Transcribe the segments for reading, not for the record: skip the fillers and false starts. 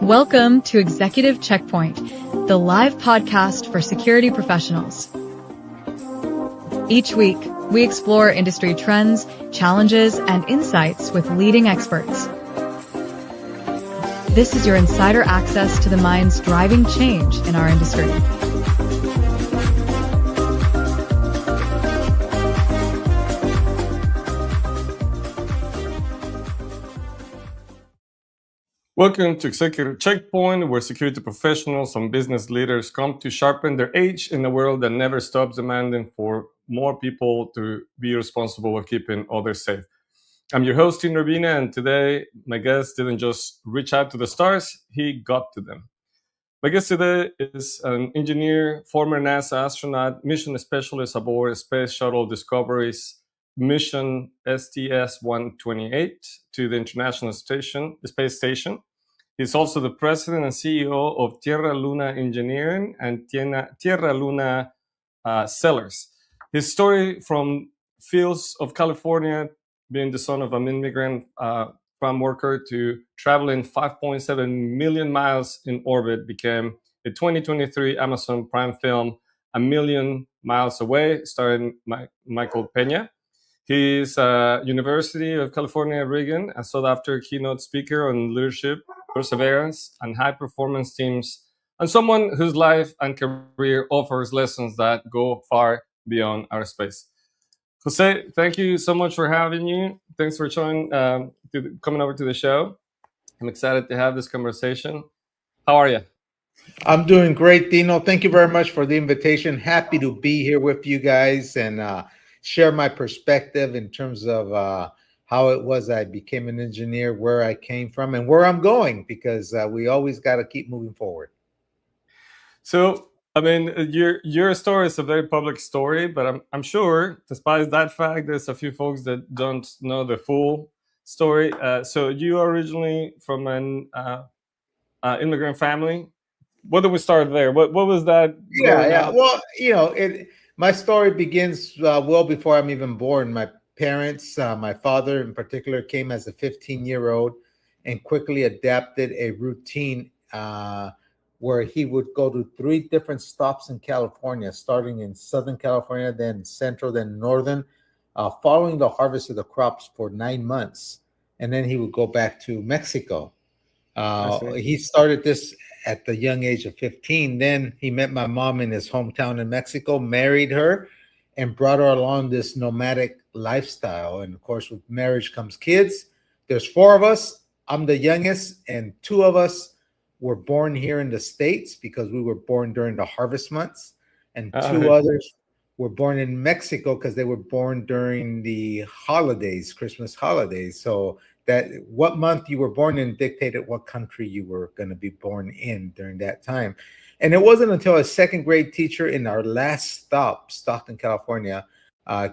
Welcome to Executive Checkpoint, the live podcast for security professionals. Each week, we explore industry trends, challenges, and insights with leading experts. This is your insider access to the minds driving change in our industry. Welcome to Executive Checkpoint, where security professionals and business leaders come to sharpen their edge in a world that never stops demanding for more people to be responsible for keeping others safe. I'm your host, Tino Urbina, and today my guest didn't just reach out to the stars, he got to them. My guest today is an engineer, former NASA astronaut, mission specialist aboard Space Shuttle Discovery's mission STS-128 to the International Space Station. He's also the president and CEO of Tierra Luna Engineering and Tierra Luna Sellers. His story from fields of California, being the son of an immigrant farmworker, to traveling 5.7 million miles in orbit, became a 2023 Amazon Prime film, A Million Miles Away, starring Michael Peña. He's University of California, Reagan, a sought-after keynote speaker on leadership, perseverance, and high-performance teams, and someone whose life and career offers lessons that go far beyond our space. Jose, thank you so much for having you. Thanks for coming over to the show. I'm excited to have this conversation. How are you? I'm doing great, Dino. Thank you very much for the invitation. Happy to be here with you guys and share my perspective in terms of how it was I became an engineer, where I came from, and where I'm going, because we always got to keep moving forward. So, I mean, your story is a very public story, but I'm sure, despite that fact, there's a few folks that don't know the full story. So you are originally from an immigrant family. What did we start there? What was that? Yeah. Well, my story begins well before I'm even born. My parents, my father in particular, came as a 15-year-old and quickly adapted a routine where he would go to 3 different stops in California, starting in Southern California, then Central, then Northern, following the harvest of the crops for 9 months. And then he would go back to Mexico. He started this at the young age of 15. Then he met my mom in his hometown in Mexico, married her, and brought her along this nomadic lifestyle. And of course, with marriage comes kids. There's 4 of us. I'm the youngest, and 2 of us were born here in the States because we were born during the harvest months. And 2 others were born in Mexico because they were born during the holidays, Christmas holidays. So that what month you were born in dictated what country you were going to be born in during that time. And it wasn't until a 2nd grade teacher in our last stop, Stockton, California,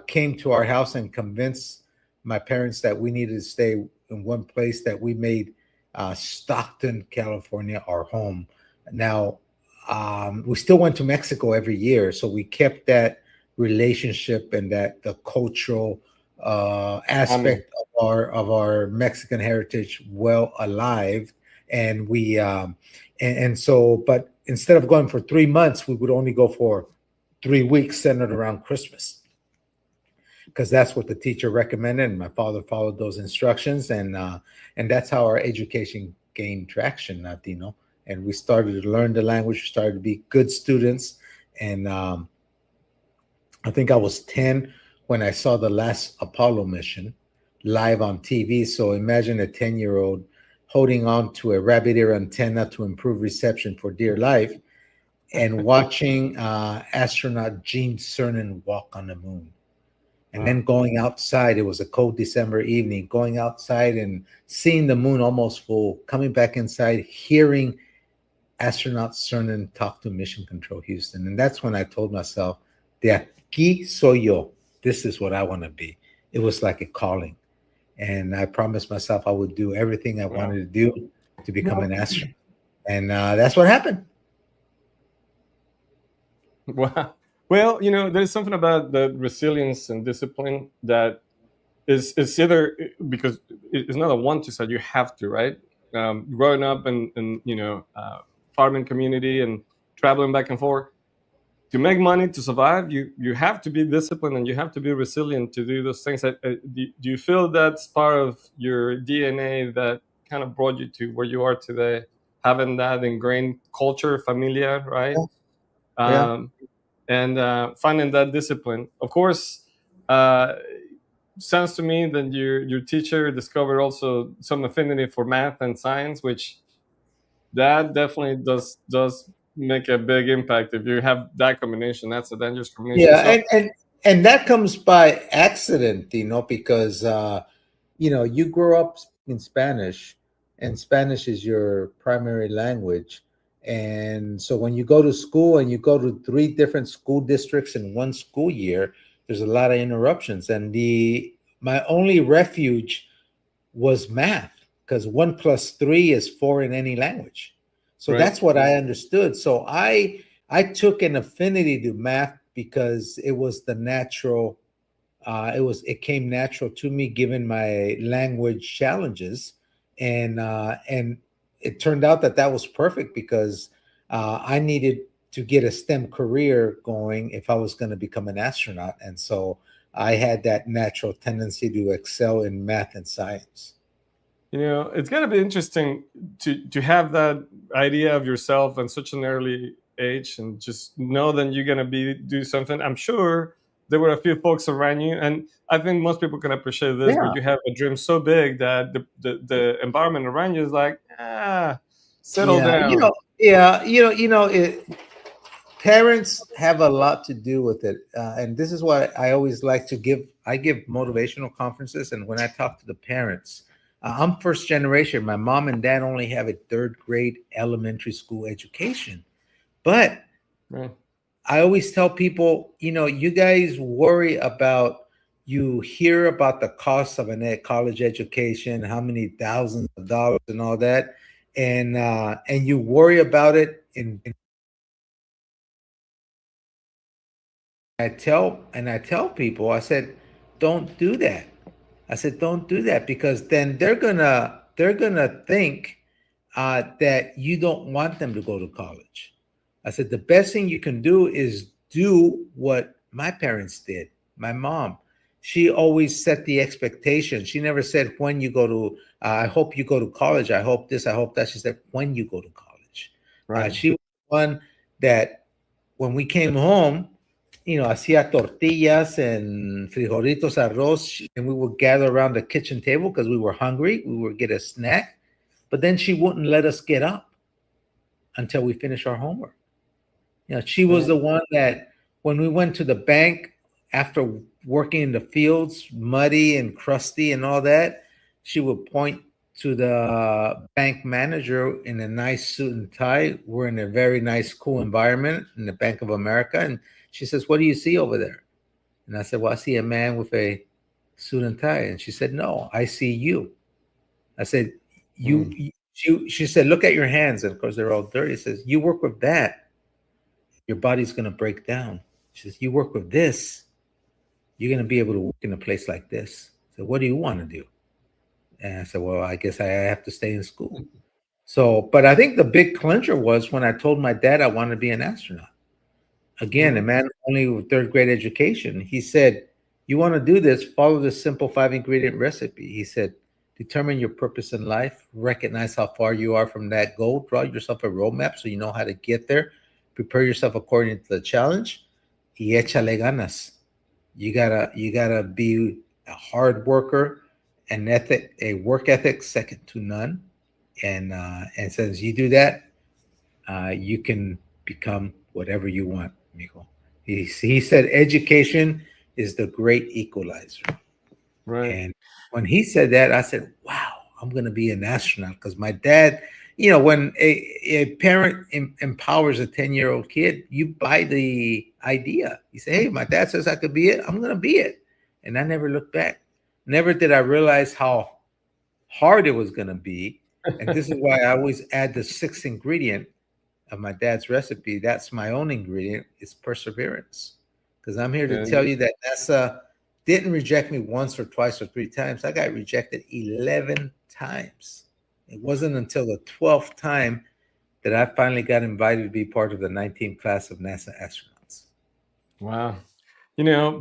came to our house and convinced my parents that we needed to stay in one place, that we made Stockton, California, our home. Now, we still went to Mexico every year, so we kept that relationship and that the cultural aspect of our Mexican heritage well alive. And we but instead of going for 3 months, we would only go for 3 weeks, centered around Christmas, because that's what the teacher recommended, and my father followed those instructions, and that's how our education gained traction, Latino. And we started to learn the language, we started to be good students, and I think I was 10 when I saw the last Apollo mission live on TV. So imagine a 10-year-old holding on to a rabbit ear antenna to improve reception for dear life, and watching astronaut Gene Cernan walk on the moon. And then going outside, it was a cold December evening, going outside and seeing the moon almost full, coming back inside, hearing astronaut Cernan talk to Mission Control Houston. And that's when I told myself, de aquí soy yo. This is what I want to be. It was like a calling. And I promised myself I would do everything I wanted to do to become an astronaut. And that's what happened. Wow. Well, there's something about the resilience and discipline that is either, because it's not a want to, so you have to, right? growing up in farming community and traveling back and forth. To make money to survive, you have to be disciplined and you have to be resilient to do those things. Do you feel that's part of your DNA that kind of brought you to where you are today, having that ingrained culture, familia, right? Yeah. And finding that discipline. Of course, sounds to me that your teacher discovered also some affinity for math and science, which that definitely does make a big impact. If you have that combination, that's a dangerous combination. Yeah, So and that comes by accident, because you grow up in Spanish, and Spanish is your primary language. And so when you go to school and you go to three different school districts in one school year, there's a lot of interruptions. And the my only refuge was math, because 1 plus 3 is 4 in any language. So right. that's what I understood. So I took an affinity to math because it was the natural. It came natural to me given my language challenges, and it turned out that that was perfect because I needed to get a STEM career going if I was going to become an astronaut, and so I had that natural tendency to excel in math and science. It's got to be interesting to have that idea of yourself at such an early age and just know that you're going to do something. I'm sure there were a few folks around you, and I think most people can appreciate this, where Yeah, you have a dream so big that the environment around you is like, settle yeah, down. yeah, parents have a lot to do with it, and this is why I always like to give. I give motivational conferences, and when I talk to the parents, I'm first generation. My mom and dad only have a third grade elementary school education, but Right. I always tell people, you guys worry about. You hear about the cost of an college education, how many thousands of dollars, and all that, and you worry about it in I tell people, I said, don't do that. I said, don't do that, because then they're gonna think that you don't want them to go to college. I said the best thing you can do is do what my parents did. My mom, she always set the expectation. She never said when you go to. I hope you go to college. I hope this. I hope that. She said when you go to college. Right. She was one that when we came home, hacía tortillas and frijolitos, arroz, and we would gather around the kitchen table because we were hungry. We would get a snack, but then she wouldn't let us get up until we finished our homework. She was Right. the one that when we went to the bank after working in the fields, muddy and crusty and all that, she would point to the bank manager in a nice suit and tie. We're in a very nice, cool environment in the Bank of America. And she says, "What do you see over there?" And I said, "Well, I see a man with a suit and tie." And she said, "No, I see you." I said, Mm. she said, "Look at your hands." And of course, they're all dirty. She says, "You work with that, your body's going to break down." She says, "You work with this, you're going to be able to work in a place like this." So, what do you want to do? And I said, "Well, I guess I have to stay in school." So, but I think the big clincher was when I told my dad I wanted to be an astronaut. Again, a Mm. man only with third grade education. He said, "You want to do this, follow this simple 5 ingredient recipe." He said, "Determine your purpose in life, recognize how far you are from that goal, draw yourself a roadmap so you know how to get there, prepare yourself according to the challenge, y échale ganas." You gotta be a hard worker, a work ethic second to none. And since you do that, you can become whatever you want, Mijo. He said education is the great equalizer. Right. And when he said that, I said, wow, I'm going to be an astronaut. Because my dad, when a parent empowers a 10-year-old kid, you buy the idea. You say, hey, my dad says I could be it. I'm going to be it. And I never looked back. Never did I realize how hard it was going to be. And this is why I always add the sixth ingredient of my dad's recipe. That's my own ingredient. It's perseverance. Because I'm here to tell And you that NASA didn't reject me once or twice or 3 times. I got rejected 11 times. It wasn't until the 12th time that I finally got invited to be part of the 19th class of NASA astronauts. Wow.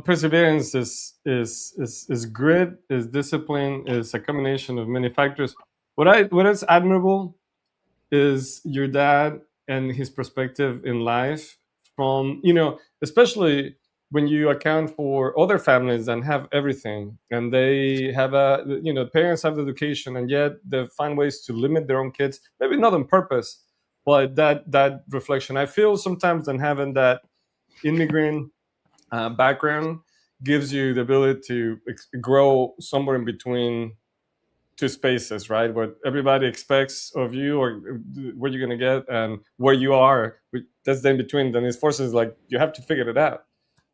Perseverance is grit, is discipline, is a combination of many factors. What is admirable is your dad and his perspective in life, from especially when you account for other families that have everything, and they have parents have the education, and yet they find ways to limit their own kids, maybe not on purpose, but that reflection, I feel sometimes, than having that immigrant background gives you the ability to grow somewhere in between two spaces, right? What everybody expects of you, or what you're going to get, and where you are. That's the in between. Then it forces, like, you have to figure it out,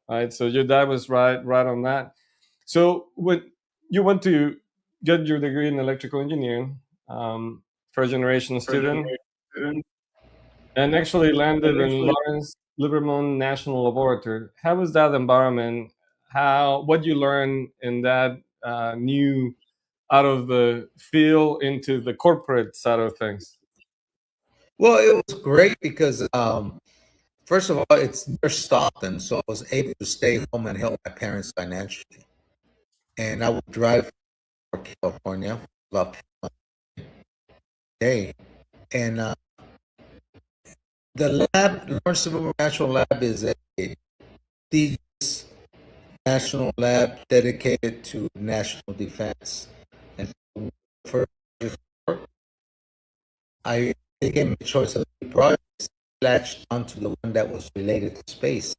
right? So your dad was right on that. So when you went to get your degree in electrical engineering, first generation student, and actually landed in Lawrence Livermore National Laboratory. How was that environment? What you learned in that new out of the field into the corporate side of things? Well, it was great because, first of all, it's near Stockton, so I was able to stay home and help my parents financially. And I would drive to California about a day. And the lab, Lawrence Livermore National Lab, is a prestigious national lab dedicated to national defense. And for I became a choice of the projects, latched onto the one that was related to space.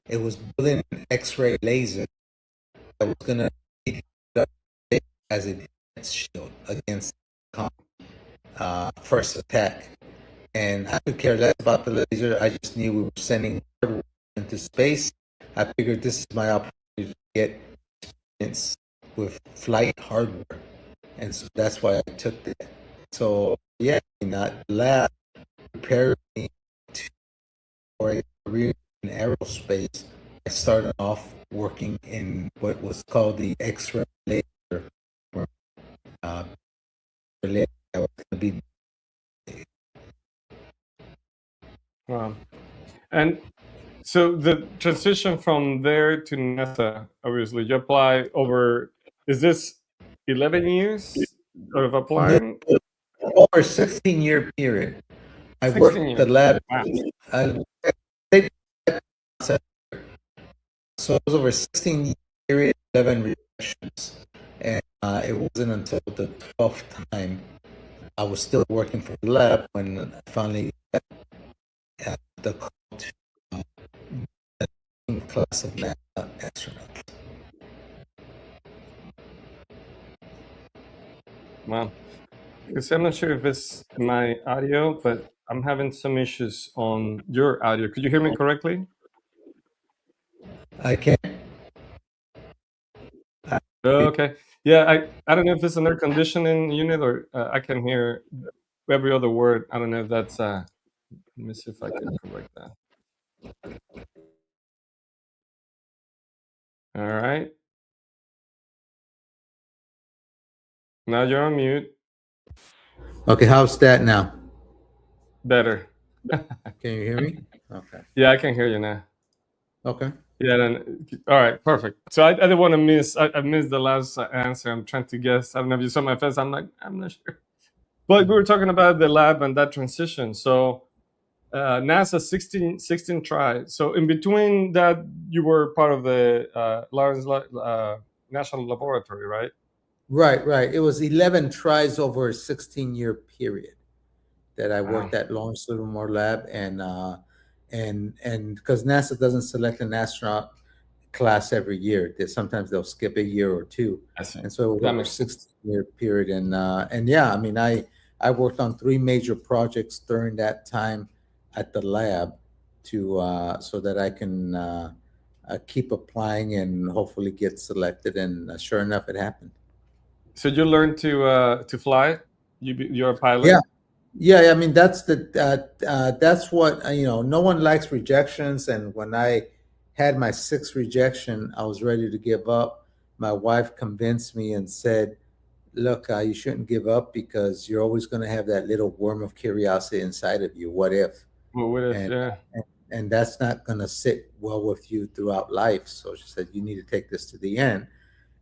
It was building an X-ray laser that was going to be as a defense shield against first attack. And I could care less about the laser. I just knew we were sending hardware into space. I figured this is my opportunity to get experience with flight hardware. And so that's why I took that. So yeah, that lab prepared me for a career in aerospace. I started off working in what was called the X-ray laser, related that was going to be. Wow. And so the transition from there to NASA, obviously, you apply over, is this 11 years of applying? Over a 16-year period. I worked 16 at the years. lab. Wow. So it was over a 16-year period, 11 rejections. And it wasn't until the 12th time I was still working for the lab when I finally got the call to the class of NASA astronauts. Wow. Because I'm not sure if it's my audio, but I'm having some issues on your audio. Could you hear me correctly? I can't. Okay. Yeah, I don't know if it's an air conditioning unit, or I can hear every other word. I don't know if that's let me see if I can correct that. All right. Now you're on mute. Okay, how's that now? Better. Can you hear me? Okay. Yeah, I can hear you now. Okay. Yeah, then all right, perfect. So I didn't want to miss. I missed the last answer. I'm trying to guess. I don't know if you saw my face. I'm like, I'm not sure. But we were talking about the lab and that transition. So NASA 16 tries. So in between that, you were part of the Lawrence National Laboratory, right? Right. It was 11 tries over a 16-year period that I worked Wow. at Lawrence Livermore Lab, and because NASA doesn't select an astronaut class every year, sometimes they'll skip a year or two, I see. and so it was That over a makes sense. 16-year period, and yeah, I mean, I worked on 3 major projects during that time at the lab to so that I can keep applying and hopefully get selected, and sure enough, it happened. So you learned to fly. You're a pilot. Yeah. Yeah, I mean that's what no one likes rejections, and when I had my 6th rejection, I was ready to give up. My wife convinced me and said, look, you shouldn't give up because you're always going to have that little worm of curiosity inside of you. What if? Well, what if? And Yeah. and that's not going to sit well with you throughout life. So she said, you need to take this to the end.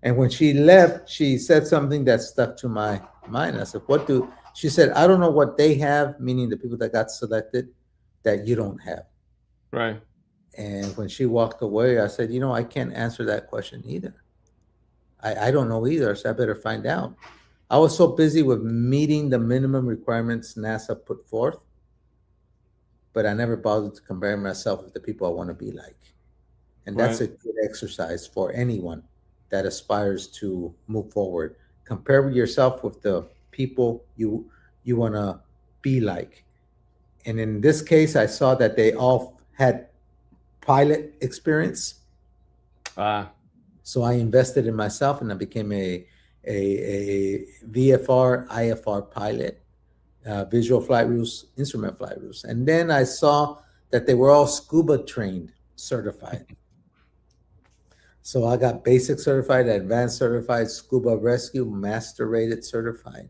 And when she left, she said something that stuck to my mind. I said, what do, she said, I don't know what they have, meaning the people that got selected, that you don't have. Right. And when she walked away, I said, I can't answer that question either. I don't know either, so I better find out. I was so busy with meeting the minimum requirements NASA put forth, but I never bothered to compare myself with the people I want to be like. And that's Right. a good exercise for anyone that aspires to move forward. Compare yourself with the people you want to be like. And in this case, I saw that they all had pilot experience. Ah. So I invested in myself and I became a VFR, IFR pilot, visual flight rules, instrument flight rules. And then I saw that they were all scuba trained, certified. So I got basic certified, advanced certified, scuba rescue, master rated certified.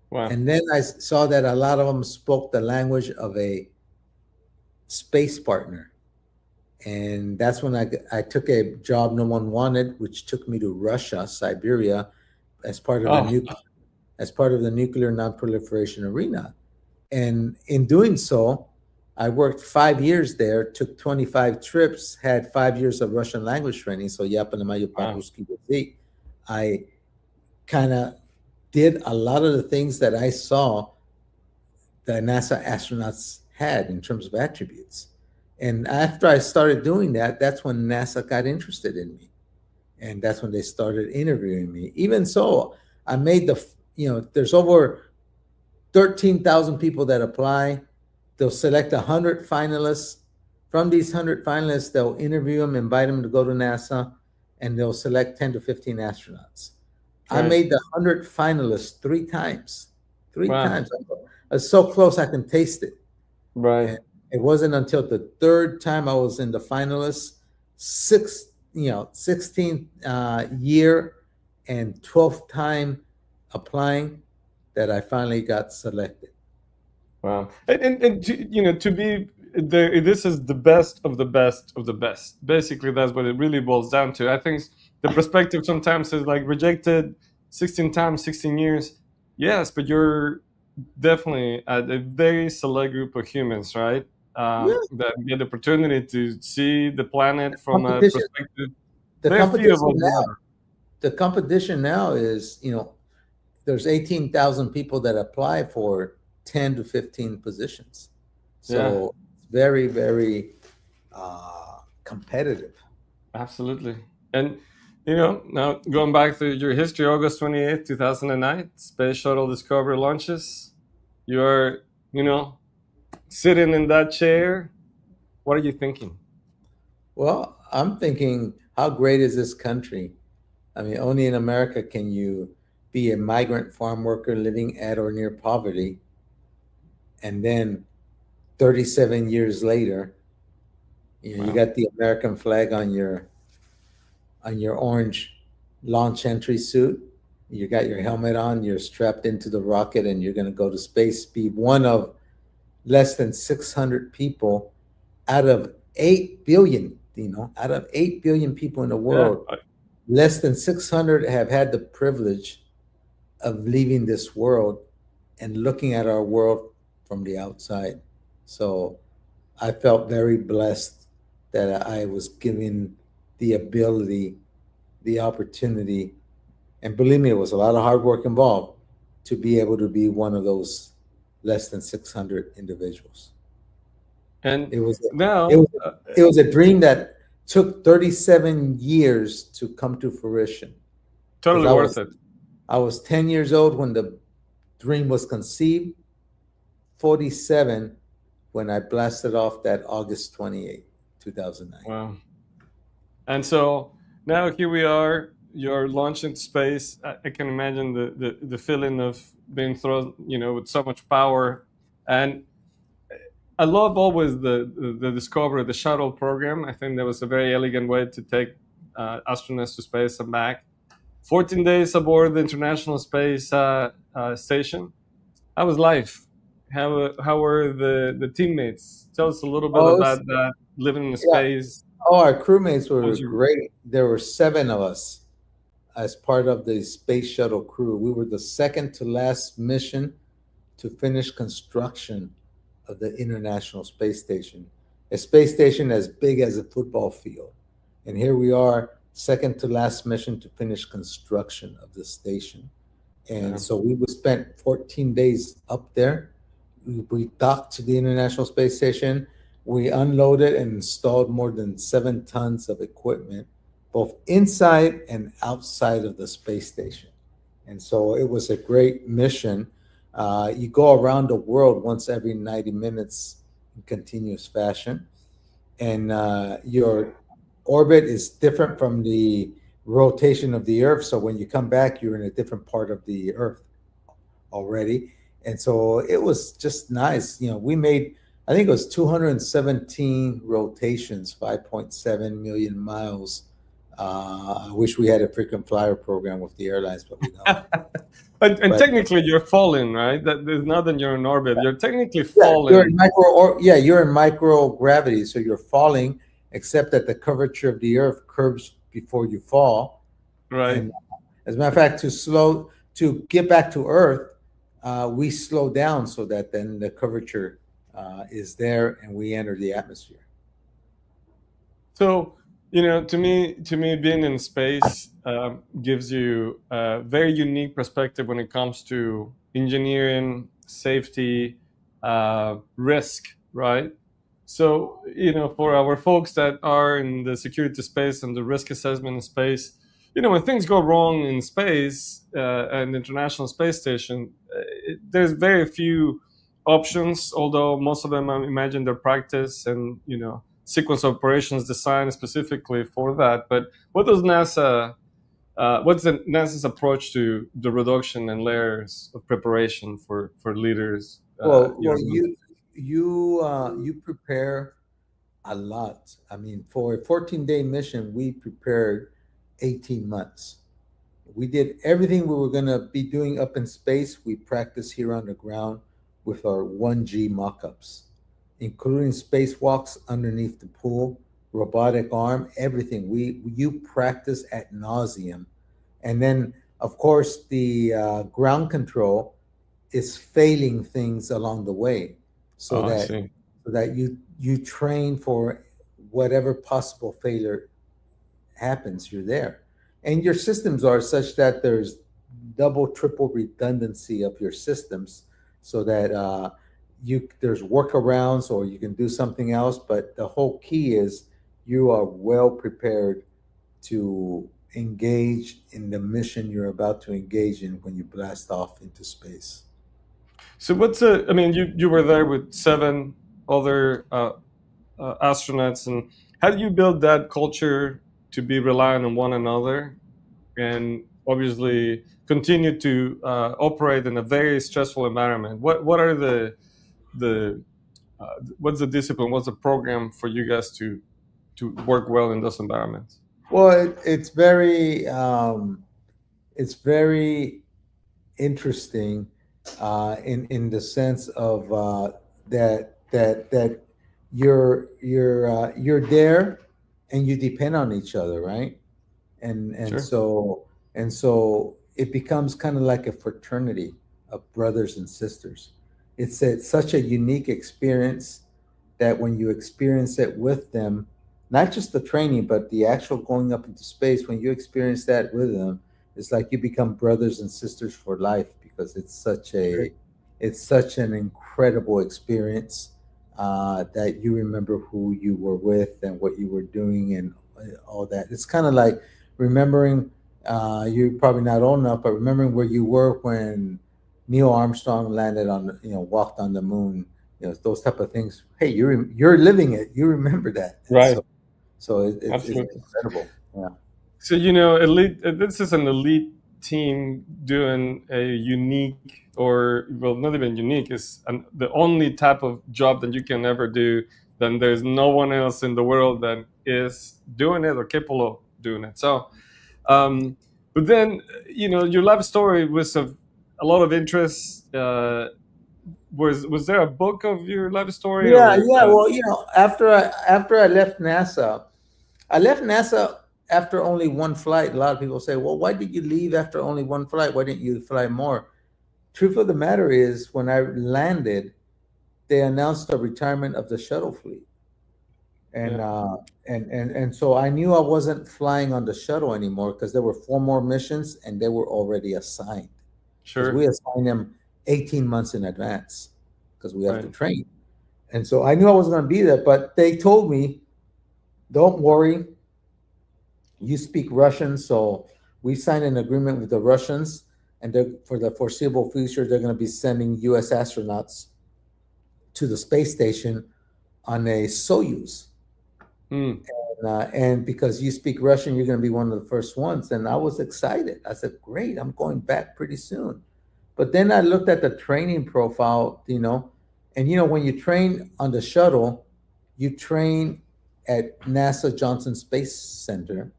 Wow. And then I saw that a lot of them spoke the language of a space partner. And that's when I took a job no one wanted, which took me to Russia, Siberia, as part of the nuclear non-proliferation arena. And in doing so, I worked 5 years there, took 25 trips, had 5 years of Russian language training. So Wow. I kind of did a lot of the things that I saw that NASA astronauts had in terms of attributes. And after I started doing that, that's when NASA got interested in me. And that's when they started interviewing me. Even so, I made there's over 13,000 people that apply. They'll select 100 finalists. From these 100 finalists, they'll interview them, invite them to go to NASA, and they'll select 10 to 15 astronauts. I Right. made the 100 finalists 3 times. Three Wow. times. I was so close I can taste it. Right. And it wasn't until the third time I was in the finalists, 16th year and 12th time applying, that I finally got selected. Wow. And to be there, this is the best of the best of the best. Basically, that's what it really boils down to. I think the perspective sometimes is like rejected 16 times, 16 years. Yes, but you're definitely a very select group of humans, right? Yeah. That get the opportunity to see the planet from a Competition. perspective. The Very few of competition us now. do. The competition now is, there's 18,000 people that apply for 10 to 15 positions. So very, very competitive. Absolutely. And, now going back to your history, August 28th, 2009, Space Shuttle Discovery launches. You're, sitting in that chair. What are you thinking? Well, I'm thinking, how great is this country? I mean, only in America can you be a migrant farm worker living at or near poverty, and then 37 years later, you Wow. got the American flag on your orange launch entry suit. You got your helmet on, you're strapped into the rocket, and you're going to go to space. Be one of less than 600 people out of 8 billion, out of 8 billion people in the Yeah. world. Less than 600 have had the privilege of leaving this world and looking at our world from the outside. So I felt very blessed that I was given the ability, the opportunity, and believe me, it was a lot of hard work involved to be able to be one of those less than 600 individuals. And It was now, it was a dream that took 37 years to come to fruition. Because totally worth it. I was 10 years old when the dream was conceived, 47 when I blasted off that August 28th, 2009. Wow. And so now here we are. You're launched into space. I can imagine the feeling of being thrown, with so much power. And I love always the discovery, the shuttle program. I think that was a very elegant way to take astronauts to space and back. 14 days aboard the International Space Station. How was life? How were the teammates? Tell us a little bit Oh, about that, living in yeah. space. Oh, our crewmates were Was you great. There were 7 of us as part of the space shuttle crew. We were the second to last mission to finish construction of the International Space Station, a space station as big as a football field. And here we are, second to last mission to finish construction of the station. And so we spent 14 days up there. We docked to the International Space Station. We unloaded and installed more than 7 tons of equipment, both inside and outside of the space station. And so it was a great mission. You go around the world once every 90 minutes in continuous fashion. And your orbit is different from the rotation of the Earth. So when you come back, you're in a different part of the Earth already. And so it was just nice. We made, I think it was 217 rotations, 5.7 million miles. I wish we had a frequent flyer program with the airlines, but we don't. and technically, you're falling, right? That there's not that you're in orbit. You're technically Yeah, falling. you're in microgravity, so you're falling, except that the curvature of the Earth curves before you fall. Right. And as a matter of fact, to get back to Earth, we slow down so that then the curvature is there and we enter the atmosphere. So, to me, being in space gives you a very unique perspective when it comes to engineering, safety, risk, right? So, for our folks that are in the security space and the risk assessment in space, when things go wrong in space and the International Space Station, there's very few options, although most of them, I imagine, they're practice and, sequence of operations designed specifically for that. But what's NASA's approach to the reduction and layers of preparation for leaders? You prepare a lot. I mean, for a 14-day mission, we prepared 18 months. We did everything we were going to be doing up in space. We practiced here on the ground with our 1G mock-ups, including spacewalks underneath the pool, robotic arm, everything. You practice ad nauseum. And then, of course, the ground control is failing things along the way, so that you train for whatever possible failure happens. You're there, and your systems are such that there's double, triple redundancy of your systems, so that there's workarounds or you can do something else. But the whole key is you are well prepared to engage in the mission you're about to engage in when you blast off into space. So you were there with 7 other astronauts, and how do you build that culture to be reliant on one another and obviously continue to operate in a very stressful environment? What are what's the discipline? What's the program for you guys to work well in those environments? Well, it's very interesting in the sense of that you're there and you depend on each other, right? And Sure. so it becomes kind of like a fraternity of brothers and sisters. It's such a unique experience that when you experience it with them, not just the training, but the actual going up into space, when you experience that with them, it's like you become brothers and sisters for life, because it's such an incredible experience that you remember who you were with and what you were doing and all that. It's kind of like remembering, you're probably not old enough, but remembering where you were when Neil Armstrong landed on, walked on the moon, those type of things. Hey, you're living it. You remember that. Right. So it's incredible. Yeah. So, this is an elite team doing a unique, or well, not even unique, is the only type of job that you can ever do. Then there's no one else in the world that is doing it or capable of doing it. So, but But then, your life story was of a lot of interest. Was there a book of your life story, Yeah, or yeah. Well, after I left NASA, I left NASA after only one flight. A lot of people say, "Well, why did you leave after only one flight? Why didn't you fly more?" Truth of the matter is, when I landed, they announced the retirement of the shuttle fleet, and yeah, and so I knew I wasn't flying on the shuttle anymore because there were four more missions, and they were already assigned because we sure, assign them 18 months in advance because we have to right, train. And so I knew I was going to be there, but they told me, "Don't worry, you speak Russian." So we signed an agreement with the Russians, and for the foreseeable future, they're going to be sending U.S. astronauts to the space station on a Soyuz. mm, And because you speak Russian, you're going to be one of the first ones. And I was excited. I said, "Great, I'm going back pretty soon." But then I looked at the training profile, and when you train on the shuttle, you train at NASA Johnson Space Center,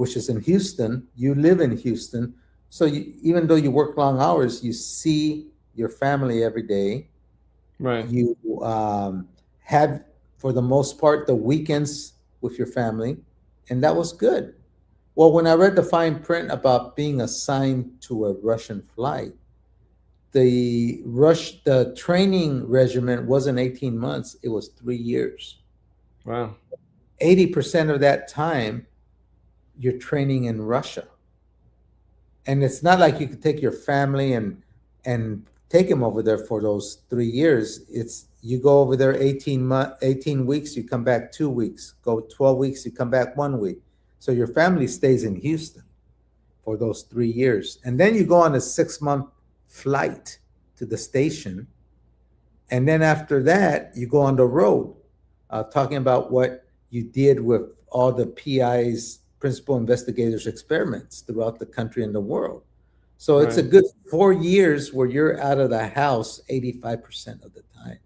which is in Houston. You live in Houston, so even though you work long hours, you see your family every day. right, You have, for the most part, the weekends with your family, and that was good. Well, when I read the fine print about being assigned to a Russian flight, the training regimen wasn't 18 months, it was 3 years. wow, 80% of that time you're training in Russia. And it's not like you could take your family and take them over there for those 3 years. It's you go over there 18 weeks, you come back 2 weeks, go 12 weeks, you come back 1 week. So your family stays in Houston for those 3 years. And then you go on a 6-month flight to the station. And then after that, you go on the road, talking about what you did with all the PIs, principal investigators experiments throughout the country and the world. So it's a right, good 4 years where you're out of the house 85% of the time.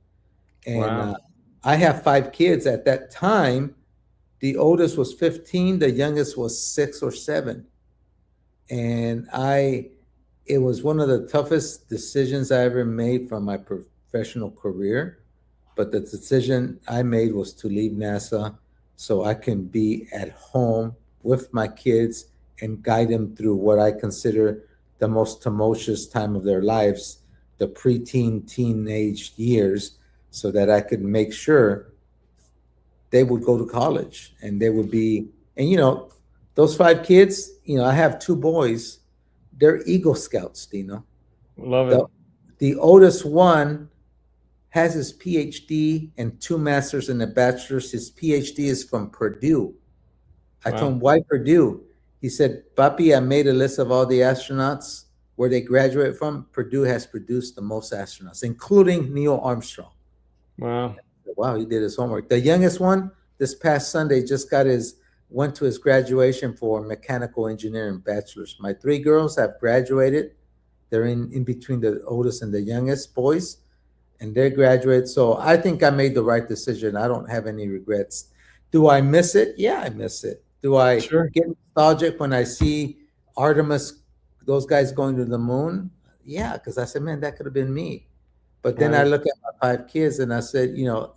And wow, I have 5 kids at that time. The oldest was 15, the youngest was 6 or 7. And it was one of the toughest decisions I ever made from my professional career. But the decision I made was to leave NASA so I can be at home with my kids and guide them through what I consider the most tumultuous time of their lives, the preteen, teenage years, so that I could make sure they would go to college and they would be, and those 5 kids, I have 2 boys, they're Eagle Scouts, love The, it, the oldest one has his PhD and 2 masters and a bachelor's. His PhD is from Purdue. I told wow, him, "Why Purdue?" He said, "Papi, I made a list of all the astronauts where they graduate from. Purdue has produced the most astronauts, including Neil Armstrong." wow, Wow, he did his homework. The youngest one, this past Sunday, just went to his graduation for mechanical engineering bachelor's. My 3 girls have graduated. They're in between the oldest and the youngest boys, and they graduate. So I think I made the right decision. I don't have any regrets. Do I miss it? Yeah, I miss it. Do I sure, get nostalgic when I see Artemis, those guys going to the moon? Yeah, because I said, "Man, that could have been me." But then I right. look at my 5 kids and I said,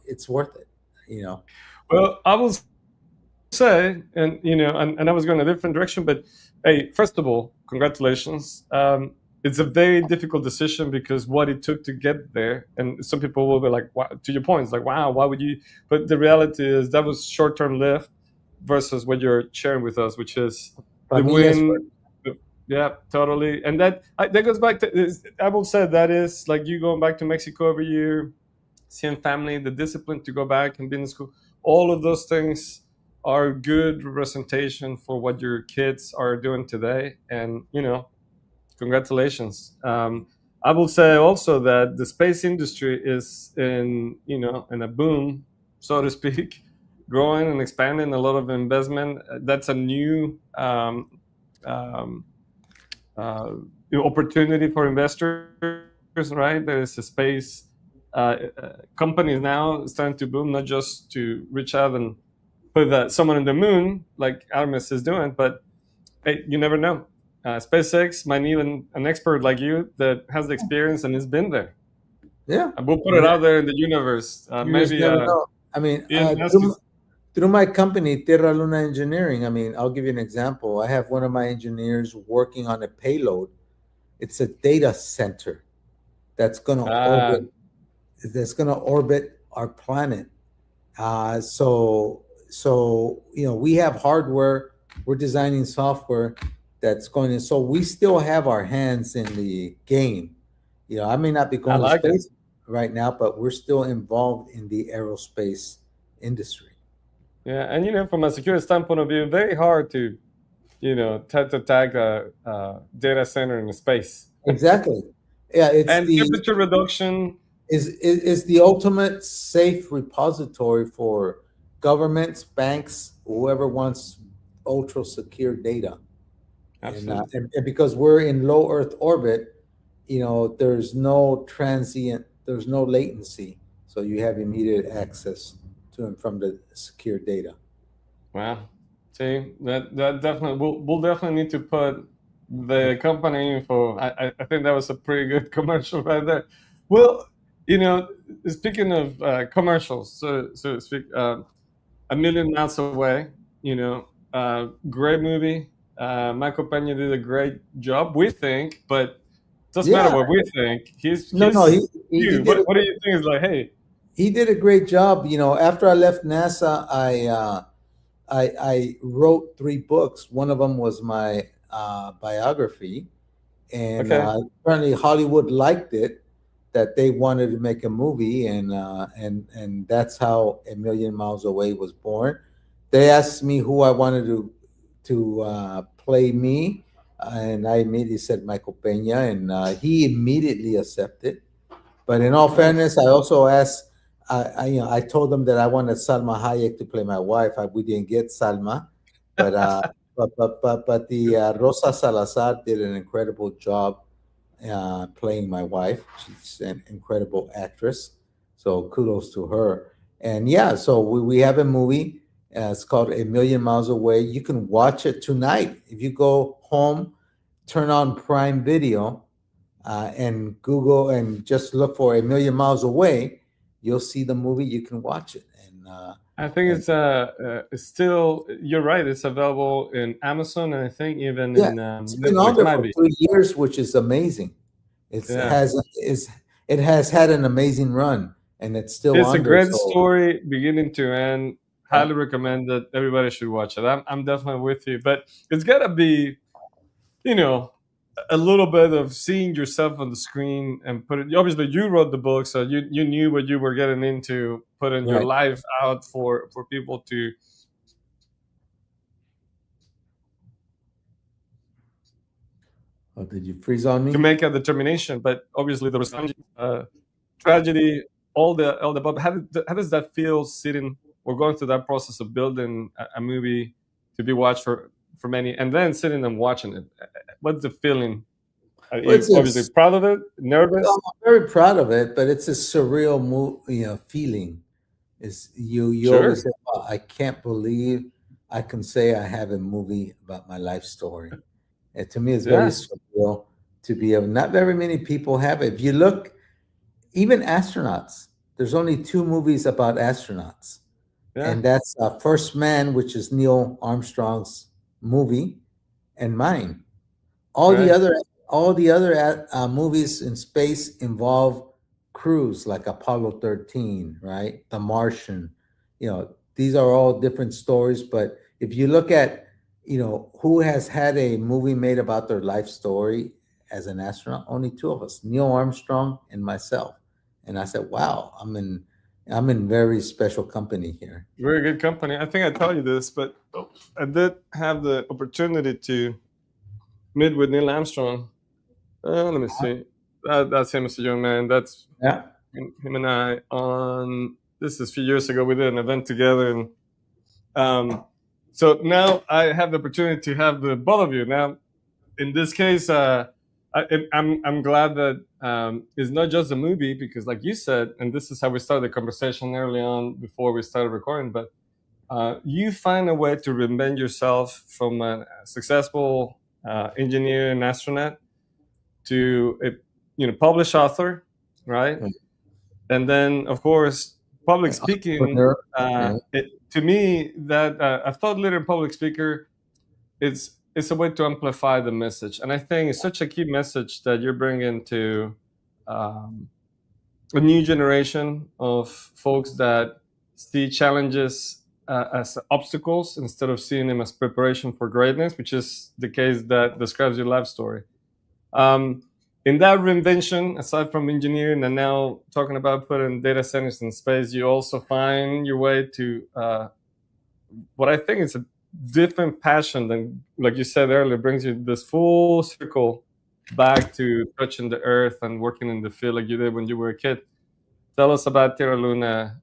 it's worth it. You know, Well, I will say, and I was going a different direction, but hey, first of all, congratulations. It's a very difficult decision because what it took to get there, and some people will be like, wow, to your point, it's like, wow, why would you? But the reality is that was short-term lived versus what you're sharing with us, which is the familias win. first. Yeah, totally. And that goes back to, I will say that is like you going back to Mexico every year, seeing family, the discipline to go back and be in school. All of those things are good representation for what your kids are doing today. And, congratulations. I will say also that the space industry is in a boom, so to speak, growing and expanding, a lot of investment. That's a new um, uh, opportunity for investors, right? There is a space. Companies now starting to boom, not just to reach out and put someone in the moon like Artemis is doing, but hey, you never know. SpaceX might need an expert like you that has the experience and has been there. Yeah, And we'll put it and out there in the universe. you just Maybe never know. I mean, Elon Musk through, is. through my company, Terra Luna Engineering, I mean, I'll give you an example. I have one of my engineers working on a payload. It's a data center that's going to Uh, orbit our planet. So we have hardware. We're designing software that's going to. So we still have our hands in the game. I may not be I going to like it. space right now, but we're still involved in the aerospace industry. Yeah, and from a security standpoint of view, very hard to to tag a data center in space. Exactly. Yeah, it's And the temperature reduction. is the ultimate safe repository for governments, banks, whoever wants ultra secure data. Absolutely. And because we're in low Earth orbit, there's no transient, there's no latency, so you have immediate access to and from the secure data. Wow. See, that definitely we'll definitely need to put the company info. I think that was a pretty good commercial right there. Well, speaking of commercials, so to speak, A Million Miles Away, great movie. Michael Pena did a great job, we think, but it doesn't matter Yeah, what we think. no, He's he you. did What do you think is like, hey, he did a great job. After I left NASA, I wrote 3 books. One of them was my biography, and okay, apparently Hollywood liked it, that they wanted to make a movie, and that's how A Million Miles Away was born. They asked me who I wanted to play me, and I immediately said Michael Pena, and he immediately accepted. But in all nice. fairness, I also asked, I told them that I wanted Salma Hayek to play my wife. We didn't get Salma, but the Rosa Salazar did an incredible job playing my wife. She's an incredible actress, so kudos to her. And yeah, so we have a movie. It's called A Million Miles Away. You can watch it tonight if you go home, turn on Prime Video, and Google and just look for A Million Miles Away. You'll see the movie. You can watch it. I think And it's still. You're right. It's available in Amazon, and I think even yeah, in it's been on Netflix there might for be. 3 years, which is amazing. Yeah, It has had an amazing run, and it's still it's a on there. great So story, beginning to end. yeah, Highly recommend that everybody should watch it. I'm definitely with you, but it's gotta be, you know, a little bit of seeing yourself on the screen and put it. Obviously, you wrote the book, so you knew what you were getting into, putting your right. life out for people Oh, did you freeze on to me? make a determination. But obviously, there was tragedy, all the above. How does that feel sitting or going through that process of building a movie to be watched for many, and then sitting and watching it? What's the feeling? Are Well, you obviously proud of it? I'm Nervous? very proud of it, but it's a surreal feeling. Is you always Sure. say, "Wow, I can't believe I can say I have a movie about my life story." And to me, it's very Yeah. surreal to be able. Not very many people have it. If you look, even astronauts, there's only 2 movies about astronauts, Yeah. and that's First Man, which is Neil Armstrong's movie, and mine. All the Right. other movies in space involve crews like Apollo 13, right? The Martian. These are all different stories. But if you look at, who has had a movie made about their life story as an astronaut, only 2 of us, Neil Armstrong and myself. And I said, wow, I'm in very special company here. Very good company. I think I tell you this, but I did have the opportunity to meet with Neil Armstrong. Let me see. That's him, Mr. Young Man. That's Yeah. him and I on. This is a few years ago. We did an event together, and so now I have the opportunity to have the both of you. Now, in this case, I'm glad that it's not just a movie because, like you said, and this is how we started the conversation early on before we started recording. But you find a way to reinvent yourself from a successful engineer and astronaut to a published author, right? And then, of course, public speaking. To me, that a thought leader and public speaker, it's a way to amplify the message, and I think it's such a key message that you're bringing to a new generation of folks that see challenges as obstacles instead of seeing them as preparation for greatness, which is the case that describes your life story. In that reinvention, aside from engineering and now talking about putting data centers in space, you also find your way to what I think is a different passion than, like you said earlier, brings you this full circle back to touching the earth and working in the field like you did when you were a kid. Tell us about Terra Luna,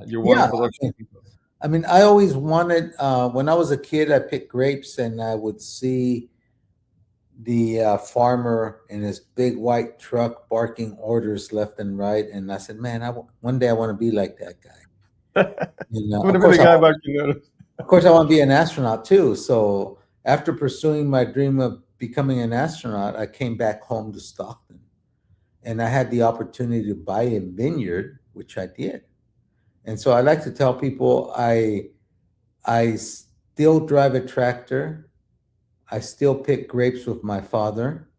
your wine production. I mean, I always wanted, when I was a kid, I picked grapes and I would see the farmer in his big white truck barking orders left and right. And I said, man, one day I want to be like that guy. Of course, I want to be an astronaut too. So after pursuing my dream of becoming an astronaut, I came back home to Stockton. And I had the opportunity to buy a vineyard, which I did. And so I like to tell people I still drive a tractor. I still pick grapes with my father.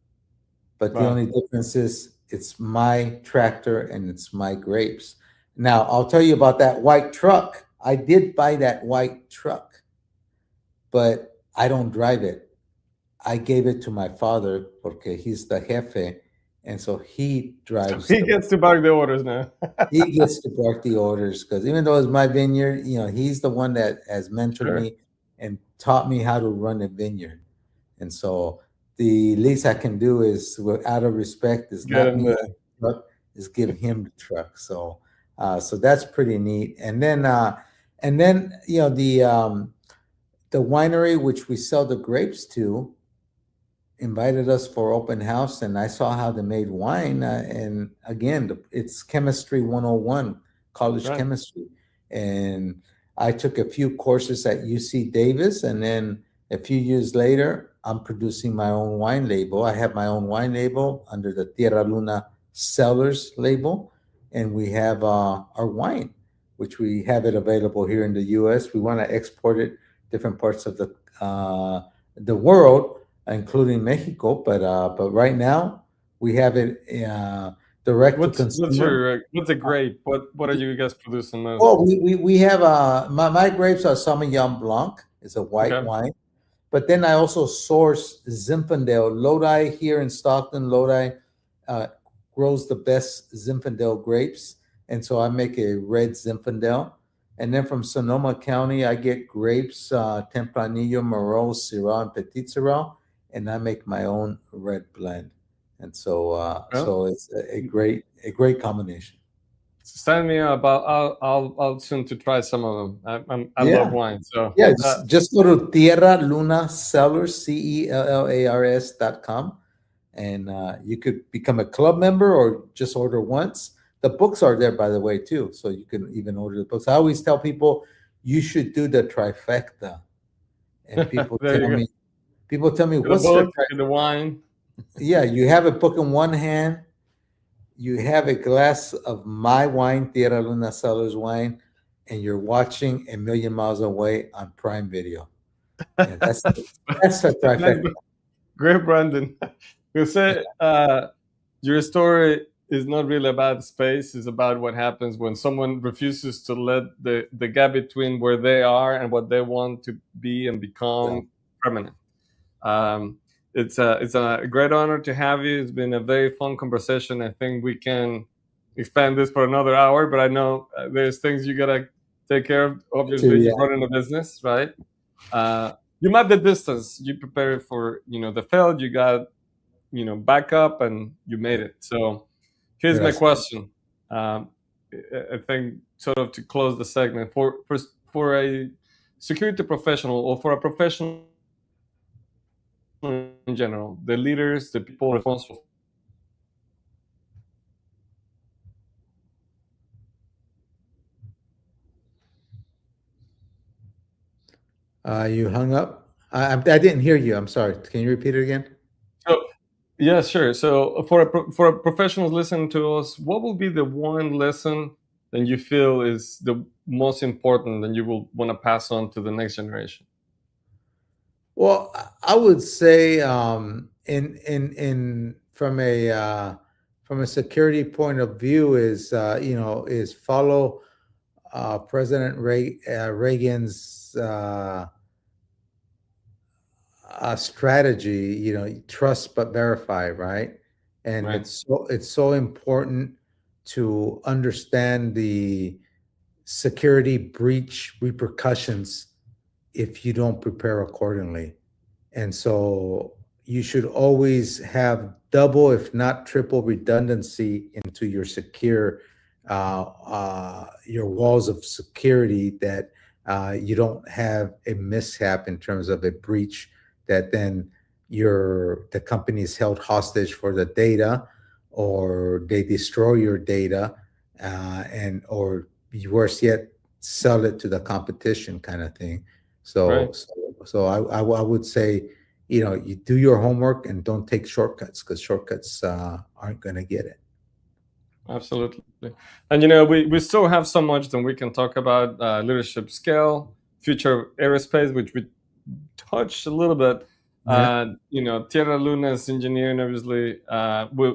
But the only difference is it's my tractor and it's my grapes. Now, I'll tell you about that white truck. I did buy that white truck, but I don't drive it. I gave it to my father porque he's the jefe. And so he drives. So he gets to bark the orders now. He gets to bark the orders because even though it's my vineyard, he's the one that has mentored me and taught me how to run a vineyard. And so the least I can do is, out of respect, is not me the truck, is give him the truck. So that's pretty neat. And then the winery which we sell the grapes to invited us for open house, and I saw how they made wine. And again, it's chemistry 101, college chemistry. And I took a few courses at UC Davis, and then a few years later, I'm producing my own wine label. I have my own wine label under the Terra Luna Cellars label, and we have our wine, which we have it available here in the U.S. We want to export it different parts of the world, including Mexico, but right now we have it direct to consumer. What's a grape? What are you guys producing most? Well, we have my grapes are Sauvignon Blanc. It's a white wine, but then I also source Zinfandel. Lodi here in Stockton, Lodi grows the best Zinfandel grapes, and so I make a red Zinfandel. And then from Sonoma County, I get grapes, Tempranillo, Merlot, Syrah, and Petit Syrah, and I make my own red blend. And so so it's a great combination. Send me about. I'll soon to try some of them. I love wine. So just go to Terra Luna Cellars, CELLARS.com, and you could become a club member or just order once. The books are there, by the way, too, so you can even order the books. I always tell people you should do the trifecta, and people tell me what's the wine. Yeah, you have a book in one hand, you have a glass of my wine, Terra Luna Cellars wine, and you're watching A Million Miles Away on Prime Video. Yeah, that's a trifecta. Great, Brandon. José, your story is not really about space. It's about what happens when someone refuses to let the gap between where they are and what they want to be and become permanent. It's a great honor to have you. It's been a very fun conversation. I think we can expand this for another hour, but I know there's things you gotta take care of. Obviously, you're running a business, right? You mapped the distance. You prepared for the field. You got backup, and you made it. So here's my question. I think sort of to close the segment for a security professional or for a professional in general, the leaders, the people responsible. You hung up. I didn't hear you. I'm sorry. Can you repeat it again? So, yeah, sure. So for a professionals listening to us, what will be the one lesson that you feel is the most important that you will want to pass on to the next generation? Well, I would say in from a security point of view is is follow President Reagan's strategy. Trust but verify, right? And Right. it's so important to understand the security breach repercussions if you don't prepare accordingly. And so you should always have double, if not triple, redundancy into your walls of security, that you don't have a mishap in terms of a breach that then the company is held hostage for the data, or they destroy your data, and or worse yet, sell it to the competition, kind of thing. Right. So I would say, you do your homework and don't take shortcuts, because shortcuts aren't going to get it. Absolutely. And we still have so much that we can talk about: leadership scale, future of aerospace, which we touched a little bit. Yeah. Tierra Luna's engineering, obviously.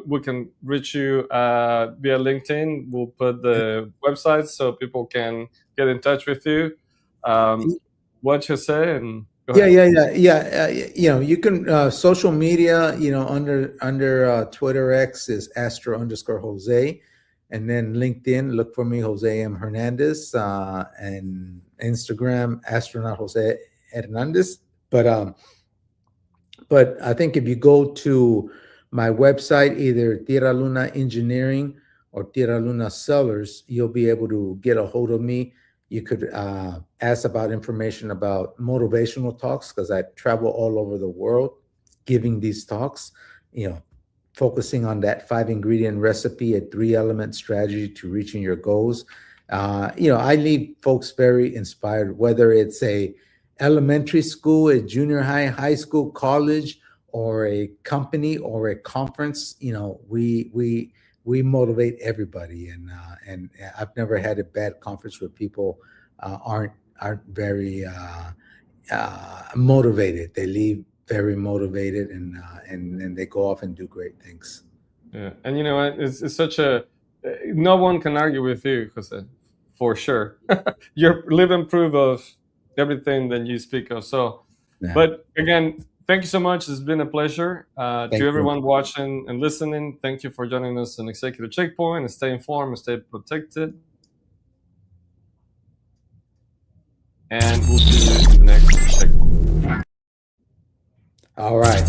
We can reach you via LinkedIn. We'll put the website so people can get in touch with you. What you say, and go ahead. Yeah. You can social media. Under Twitter X is Astro_Jose, and then LinkedIn, look for me, Jose M. Hernandez, and Instagram, Astronaut Jose Hernandez. But I think if you go to my website, either Tierra Luna Engineering or Tierra Luna Sellers, you'll be able to get a hold of me. You could ask about information about motivational talks, because I travel all over the world giving these talks, focusing on that 5-ingredient recipe, a 3-element strategy to reaching your goals. I leave folks very inspired, whether it's a elementary school, a junior high, high school, college, or a company or a conference. We motivate everybody, and I've never had a bad conference where people aren't very motivated. They leave very motivated, and they go off and do great things. Yeah, and it's such a no one can argue with you, Jose, for sure. You're living proof of everything that you speak of. So, Yeah. but again, thank you so much. It's been a pleasure. Thank To you. everyone watching and listening, thank you for joining us on Executive Checkpoint, and stay informed and stay protected. And we'll see you in the next checkpoint. All right.